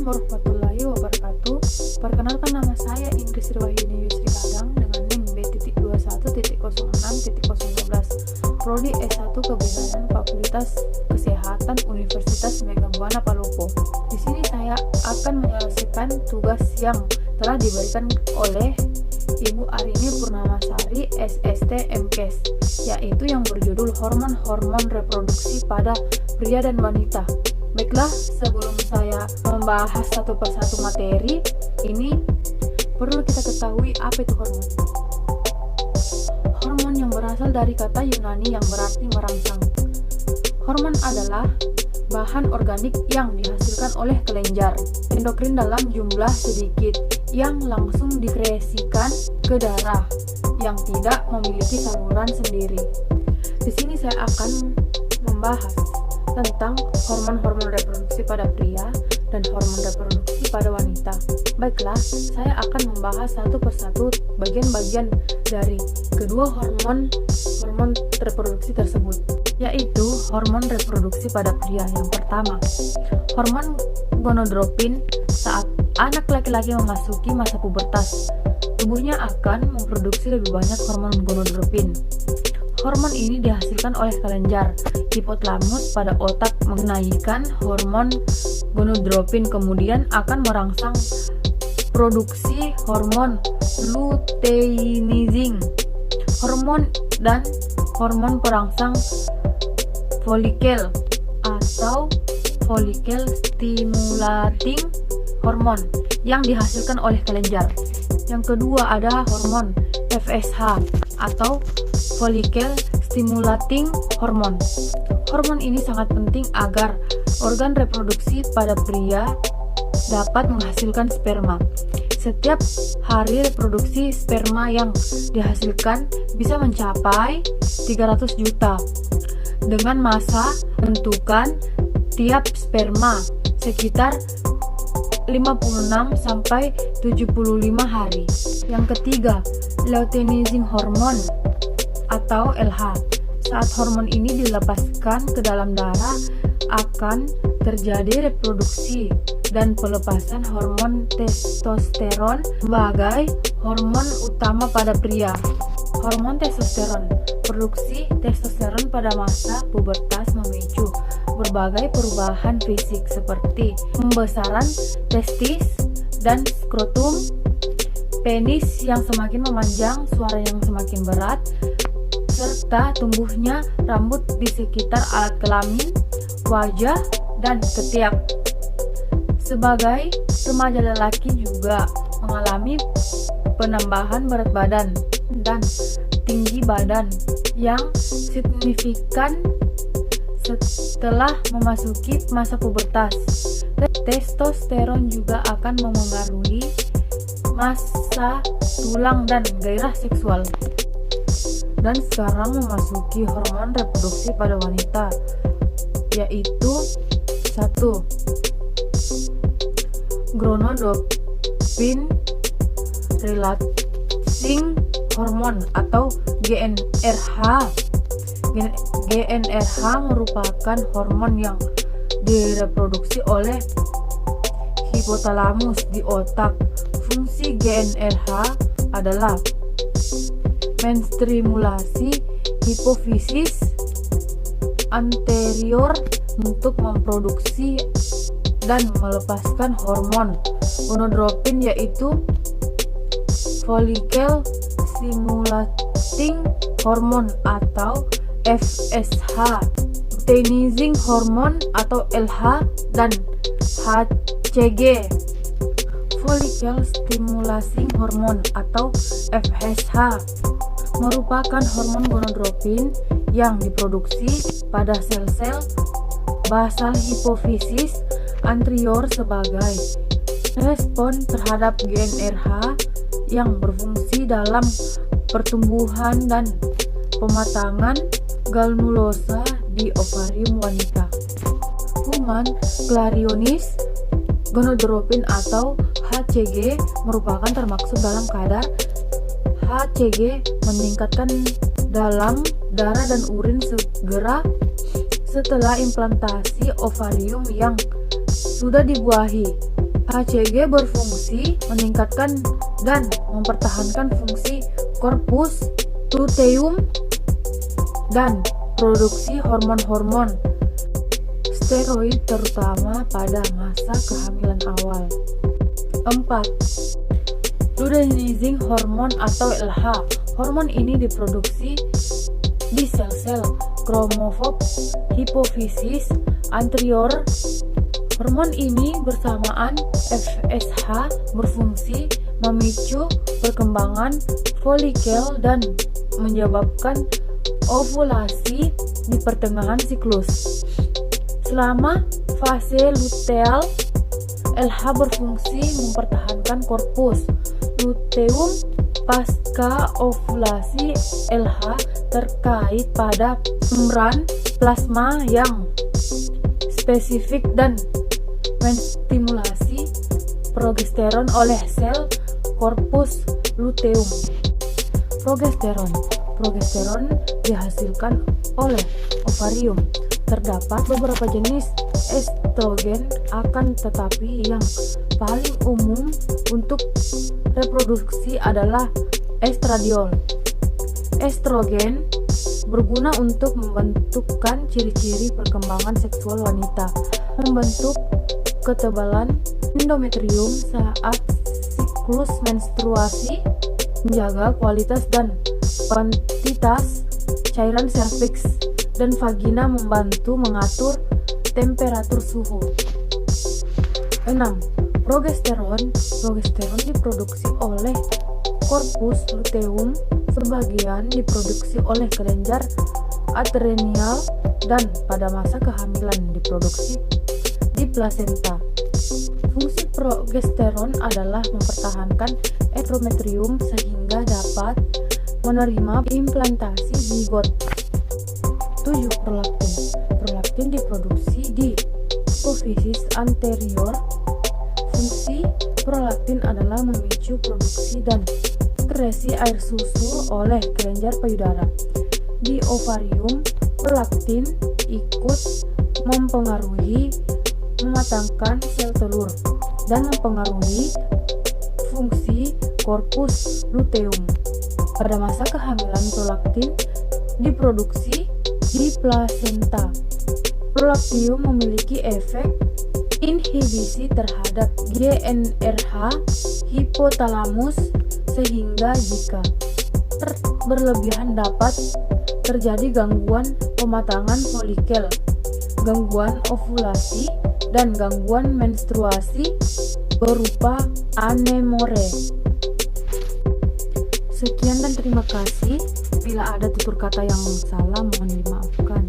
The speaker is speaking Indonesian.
warahmatullahi wabarakatuh. Perkenalkan, nama saya Indri Sriwahyuni Yusri Kadang dengan NIM B.21.06.015, Prodi S1 Kebidanan Fakultas Kesehatan Universitas Megabuana Palopo. Di sini saya akan menyelesaikan tugas yang telah diberikan oleh Ibu Arini Purnamasari, SST MKes, yaitu yang berjudul hormon-hormon reproduksi pada pria dan wanita. Baiklah, sebelum saya membahas satu persatu materi ini, perlu kita ketahui apa itu hormon. Hormon yang berasal dari kata Yunani yang berarti merangsang. Hormon adalah bahan organik yang dihasilkan oleh kelenjar endokrin dalam jumlah sedikit yang langsung disekresikan ke darah yang tidak memiliki saluran sendiri. Di sini saya akan membahas tentang hormon-hormon reproduksi pada pria dan hormon reproduksi pada wanita. Baiklah, saya akan membahas satu persatu bagian-bagian dari kedua hormon reproduksi tersebut, yaitu hormon reproduksi pada pria. Yang pertama, hormon gonadotropin. Saat anak laki-laki memasuki masa pubertas, tubuhnya akan memproduksi lebih banyak hormon gonadotropin. Hormon ini dihasilkan oleh kelenjar hipotalamus pada otak, menaikkan hormon gonadotropin, kemudian akan merangsang produksi hormon luteinizing, hormon dan hormon perangsang folikel atau follicle stimulating hormone yang dihasilkan oleh kelenjar. Yang kedua ada hormon FSH atau follicle stimulating hormone. Hormon ini sangat penting agar organ reproduksi pada pria dapat menghasilkan sperma. Setiap hari reproduksi sperma yang dihasilkan bisa mencapai 300 juta dengan masa menentukan tiap sperma sekitar 56 sampai 75 hari. Yang ketiga, luteinizing hormone atau LH. Saat hormon ini dilepaskan ke dalam darah, akan terjadi reproduksi dan pelepasan hormon testosteron sebagai hormon utama pada pria. Hormon testosteron. Produksi testosteron pada masa pubertas memicu berbagai perubahan fisik seperti pembesaran testis dan skrotum, penis yang semakin memanjang, suara yang semakin berat, serta tumbuhnya rambut di sekitar alat kelamin, wajah, dan ketiak. Sebagai remaja lelaki juga mengalami penambahan berat badan dan tinggi badan yang signifikan setelah memasuki masa pubertas. Testosteron juga akan memengaruhi massa tulang dan gairah seksual. Dan sekarang memasuki hormon reproduksi pada wanita, yaitu 1. Gonadotropin releasing hormone atau GnRH. GnRH merupakan hormon yang direproduksi oleh hipotalamus di otak. Fungsi GnRH adalah menstimulasi hipofisis anterior untuk memproduksi dan melepaskan hormon gonadotropin, yaitu follicle stimulating hormone atau FSH, luteinizing hormone atau LH, dan HCG. Follicle stimulating hormone atau FSH merupakan hormon gonadotropin yang diproduksi pada sel-sel basal hipofisis anterior sebagai respon terhadap GnRH yang berfungsi dalam pertumbuhan dan pematangan granulosa di ovarium wanita. Human Clarionis gonadotropin atau HCG merupakan termaksud dalam kadar HCG meningkatkan dalam darah dan urin segera setelah implantasi ovarium yang sudah dibuahi. HCG berfungsi meningkatkan dan mempertahankan fungsi korpus luteum dan produksi hormon-hormon steroid terutama pada masa kehamilan awal. 4. Luteinizing hormone atau LH. Hormon ini diproduksi di sel-sel kromofob hipofisis anterior. Hormon ini bersamaan FSH berfungsi memicu perkembangan folikel dan menyebabkan ovulasi di pertengahan siklus. Selama fase luteal, LH berfungsi mempertahankan korpus luteum pasca ovulasi. LH terkait pada membran plasma yang spesifik dan menstimulasi progesteron oleh sel korpus luteum. Progesteron dihasilkan oleh ovarium. Terdapat beberapa jenis estrogen, akan tetapi yang paling umum untuk reproduksi adalah estradiol. Estrogen berguna untuk membentukkan ciri-ciri perkembangan seksual wanita, membentuk ketebalan endometrium saat siklus menstruasi, menjaga kualitas dan kuantitas cairan serviks dan vagina, membantu mengatur temperatur suhu. 6. Progesteron diproduksi oleh korpus luteum, sebagian diproduksi oleh kelenjar adrenal, dan pada masa kehamilan diproduksi di plasenta. Fungsi progesteron adalah mempertahankan endometrium sehingga dapat menerima implantasi zigot. 7. Prolaktin diproduksi di hipofisis anterior. Fungsi prolaktin adalah memicu produksi dan sekresi air susu oleh kelenjar payudara. Di ovarium, prolaktin ikut mempengaruhi mematangkan sel telur dan mempengaruhi fungsi korpus luteum. Pada masa kehamilan, prolaktin diproduksi di plasenta. Prolaktin memiliki efek inhibisi terhadap GnRH hipotalamus sehingga jika berlebihan dapat terjadi gangguan pematangan folikel, gangguan ovulasi, dan gangguan menstruasi berupa anemore. Sekian dan terima kasih. Bila ada tutur kata yang salah mohon dimaafkan.